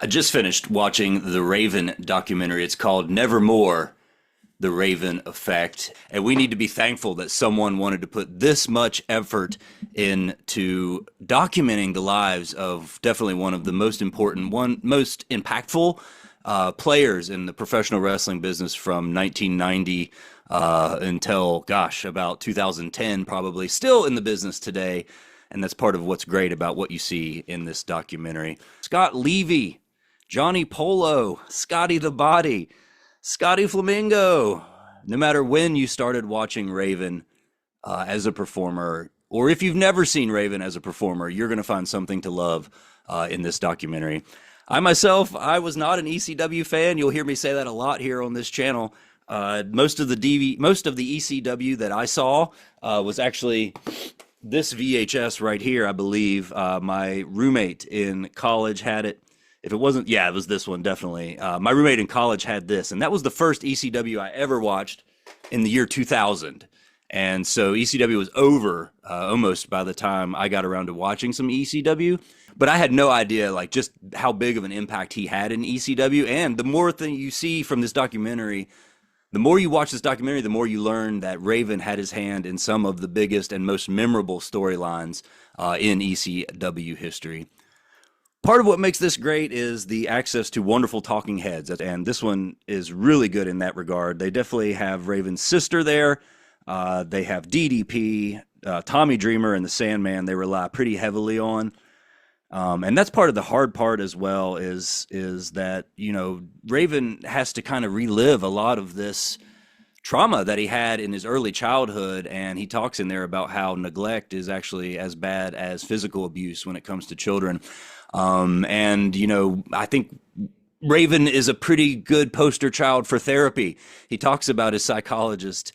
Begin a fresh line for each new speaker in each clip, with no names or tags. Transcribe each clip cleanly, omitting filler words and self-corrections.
I just finished watching the Raven documentary. It's called Nevermore, The Raven Effect. And we need to be thankful that someone wanted to put this much effort into documenting the lives of definitely one of the most important, most impactful players in the professional wrestling business from 1990 until, gosh, about 2010, probably still in the business today. And that's part of what's great about what you see in this documentary. Scott Levy, Johnny Polo, Scotty the Body, Scotty Flamingo. No matter when you started watching Raven as a performer, or if you've never seen Raven as a performer, you're going to find something to love in this documentary. I myself, I was not an ECW fan. You'll hear me say that a lot here on this channel. Most of the ECW that I saw was actually this VHS right here, I believe. My roommate in college had it. If it wasn't, yeah, it was this one, definitely. My roommate in college had this, and that was the first ECW I ever watched in the year 2000. And so ECW was over almost by the time I got around to watching some ECW. But I had no idea, like, just how big of an impact he had in ECW. And the more thing you see from this documentary, the more you watch this documentary, the more you learn that Raven had his hand in some of the biggest and most memorable storylines in ECW history. Part of what makes this great is the access to wonderful talking heads, and this one is really good in that regard. They definitely have Raven's sister there. They have DDP, Tommy Dreamer, and the Sandman they rely pretty heavily on. And that's part of the hard part as well is that, you know, Raven has to kind of relive a lot of this trauma that he had in his early childhood, and he talks in there about how neglect is actually as bad as physical abuse when it comes to children. And, you know, I think Raven is a pretty good poster child for therapy. He talks about his psychologist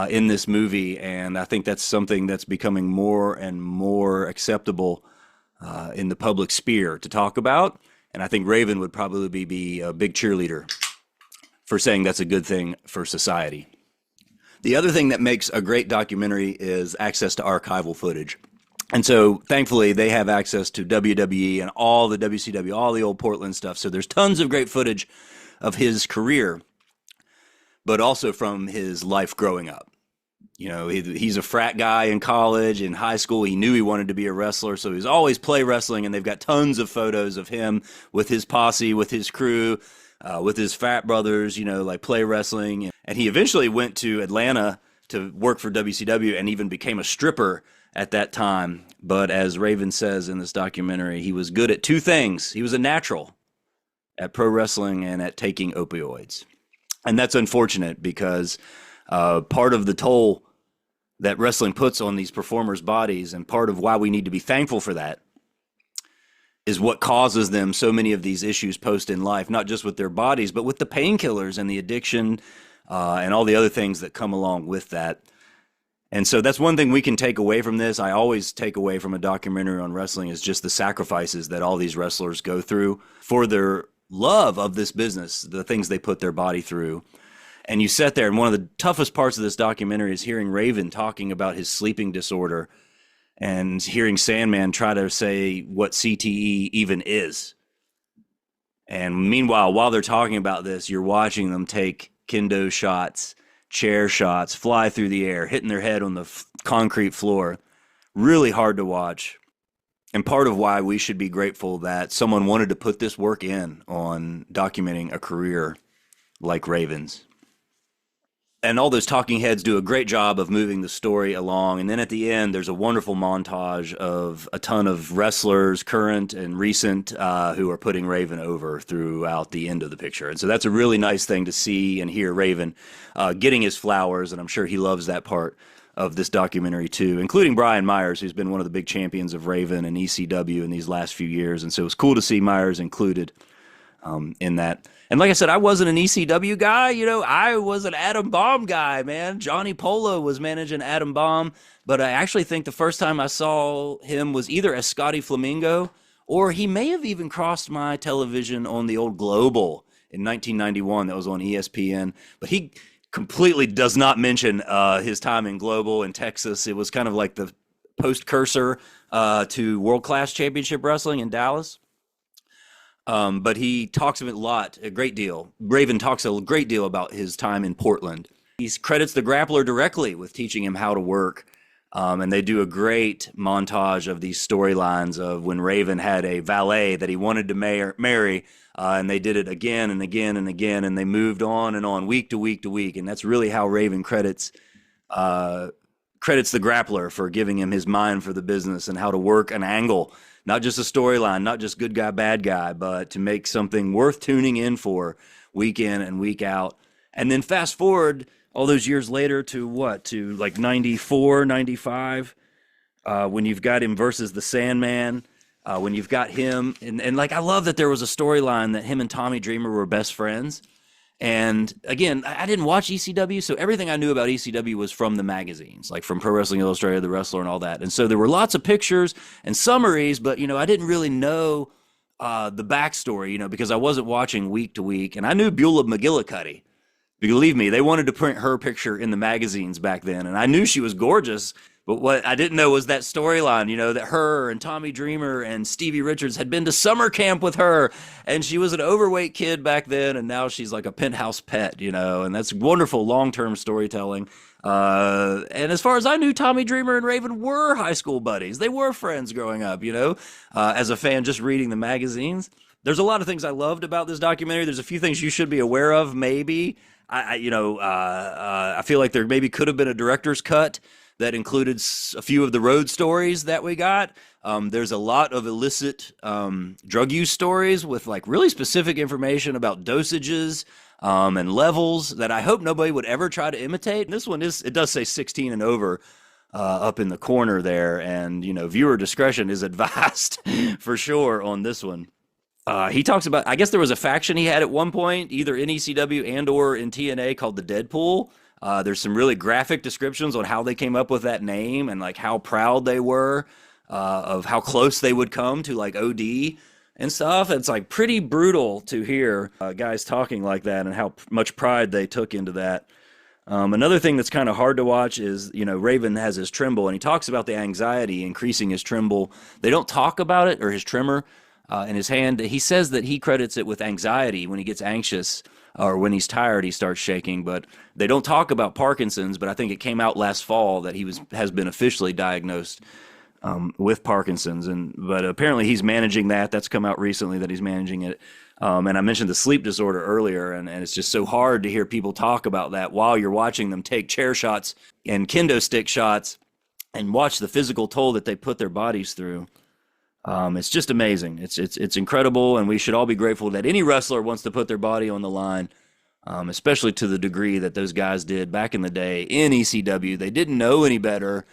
in this movie, and I think that's something that's becoming more and more acceptable in the public sphere to talk about. And I think Raven would probably be a big cheerleader for saying that's a good thing for society. The other thing that makes a great documentary is access to archival footage. And so, thankfully, they have access to WWE and all the WCW, all the old Portland stuff. So there's tons of great footage of his career, but also from his life growing up. You know, he's a frat guy in college, in high school. He knew he wanted to be a wrestler, so he was always play wrestling. And they've got tons of photos of him with his posse, with his crew, with his frat brothers, you know, like play wrestling. And he eventually went to Atlanta to work for WCW and even became a stripper at that time. But as Raven says in this documentary, he was good at two things. He was a natural at pro wrestling and at taking opioids. And that's unfortunate because part of the toll that wrestling puts on these performers' bodies, and part of why we need to be thankful for that, is what causes them so many of these issues post in life, not just with their bodies, but with the painkillers and the addiction and all the other things that come along with that. And so that's one thing we can take away from this. I always take away from a documentary on wrestling is just the sacrifices that all these wrestlers go through for their love of this business, the things they put their body through. And you sit there, and one of the toughest parts of this documentary is hearing Raven talking about his sleeping disorder and hearing Sandman try to say what CTE even is. And meanwhile, while they're talking about this, you're watching them take kendo shots, chair shots, fly through the air, hitting their head on the concrete floor. Really hard to watch. And part of why we should be grateful that someone wanted to put this work in on documenting a career like Raven's. And all those talking heads do a great job of moving the story along. And then at the end, there's a wonderful montage of a ton of wrestlers, current and recent, who are putting Raven over throughout the end of the picture. And so that's a really nice thing to see and hear Raven getting his flowers. And I'm sure he loves that part of this documentary too, including Brian Myers, who's been one of the big champions of Raven and ECW in these last few years. And so it was cool to see Myers included in that. And like I said, I wasn't an ECW guy. You know, I was an Adam Bomb guy, man. Johnny Polo was managing Adam Bomb. But I actually think the first time I saw him was either as Scotty Flamingo, or he may have even crossed my television on the old Global in 1991 that was on ESPN. But he completely does not mention his time in Global in Texas. It was kind of like the post-cursor to World Class Championship Wrestling in Dallas. But he talks a great deal. Raven talks a great deal about his time in Portland. He credits the grappler directly with teaching him how to work. And they do a great montage of these storylines of when Raven had a valet that he wanted to marry, and they did it again and again and again, and they moved on and on, week to week to week. And that's really how Raven credits the grappler for giving him his mind for the business and how to work an angle, not just a storyline, not just good guy, bad guy, but to make something worth tuning in for week in and week out. And then fast forward all those years later to what? To like 94, 95, when you've got him versus the Sandman, when you've got him. And like, I love that there was a storyline that him and Tommy Dreamer were best friends. And again, I didn't watch ECW, so everything I knew about ECW was from the magazines, like from Pro Wrestling Illustrated, The Wrestler, and all that. And so there were lots of pictures and summaries, but, I didn't really know the backstory, because I wasn't watching week to week. And I knew Beulah McGillicuddy. Believe me, they wanted to print her picture in the magazines back then, and I knew she was gorgeous, but what I didn't know was that storyline, that her and Tommy Dreamer and Stevie Richards had been to summer camp with her, and she was an overweight kid back then, and now she's like a penthouse pet, and that's wonderful long-term storytelling. And as far as I knew, Tommy Dreamer and Raven were high school buddies. They were friends growing up, as a fan just reading the magazines. There's a lot of things I loved about this documentary. There's a few things you should be aware of, maybe. I feel like there maybe could have been a director's cut that included a few of the road stories that we got. There's a lot of illicit drug use stories with like really specific information about dosages and levels that I hope nobody would ever try to imitate. And this one it does say 16 and over up in the corner there, and viewer discretion is advised for sure on this one. He talks about, I guess there was a faction he had at one point, either in ECW and or in TNA, called the Deadpool. There's some really graphic descriptions on how they came up with that name and like how proud they were of how close they would come to like OD and stuff. It's like pretty brutal to hear guys talking like that and how much pride they took into that. Another thing that's kind of hard to watch is, Raven has his tremble, and he talks about the anxiety increasing his tremble. They don't talk about it, or his tremor. In his hand, he says that he credits it with anxiety. When he gets anxious or when he's tired, he starts shaking. But they don't talk about Parkinson's. But I think it came out last fall that he has been officially diagnosed with Parkinson's. But apparently he's managing that. That's come out recently that he's managing it. And I mentioned the sleep disorder earlier, and it's just so hard to hear people talk about that while you're watching them take chair shots and kendo stick shots and watch the physical toll that they put their bodies through. It's just amazing. It's incredible, and we should all be grateful that any wrestler wants to put their body on the line, especially to the degree that those guys did back in the day in ECW. They didn't know any better,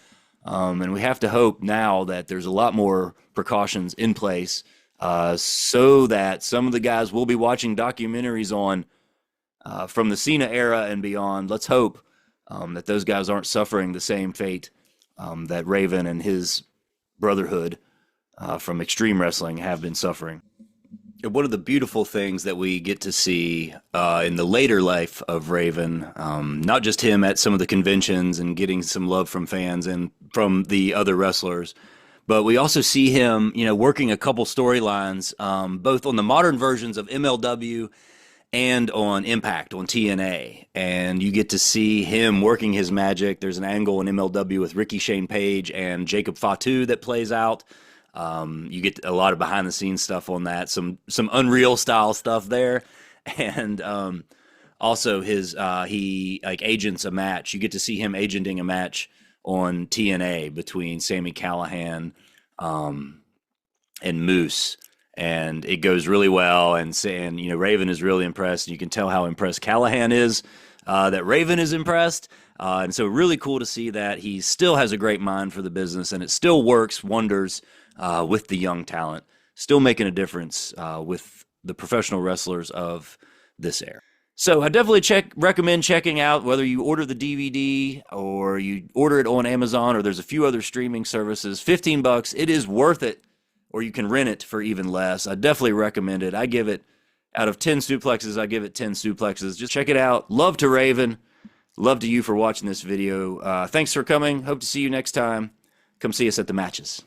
and we have to hope now that there's a lot more precautions in place so that some of the guys we'll be watching documentaries on from the Cena era and beyond, let's hope that those guys aren't suffering the same fate that Raven and his brotherhood from Extreme Wrestling have been suffering. One of the beautiful things that we get to see in the later life of Raven, not just him at some of the conventions and getting some love from fans and from the other wrestlers, but we also see him, working a couple storylines, both on the modern versions of MLW and on Impact, on TNA. And you get to see him working his magic. There's an angle in MLW with Ricky Shane Page and Jacob Fatu that plays out. You get a lot of behind the scenes stuff on that, some Unreal style stuff there. And also he like agents a match. You get to see him agenting a match on TNA between Sami Callihan and Moose. And it goes really well, and Raven is really impressed. You can tell how impressed Callahan is, that Raven is impressed. And so really cool to see that. He still has a great mind for the business, and it still works wonders with the young talent, still making a difference with the professional wrestlers of this era. So I definitely recommend checking out, whether you order the DVD or you order it on Amazon, or there's a few other streaming services. $15, it is worth it. Or you can rent it for even less. I definitely recommend it. I give it, out of 10 suplexes, I give it 10 suplexes. Just check it out. Love to Raven. Love to you for watching this video. Thanks for coming. Hope to see you next time. Come see us at the matches.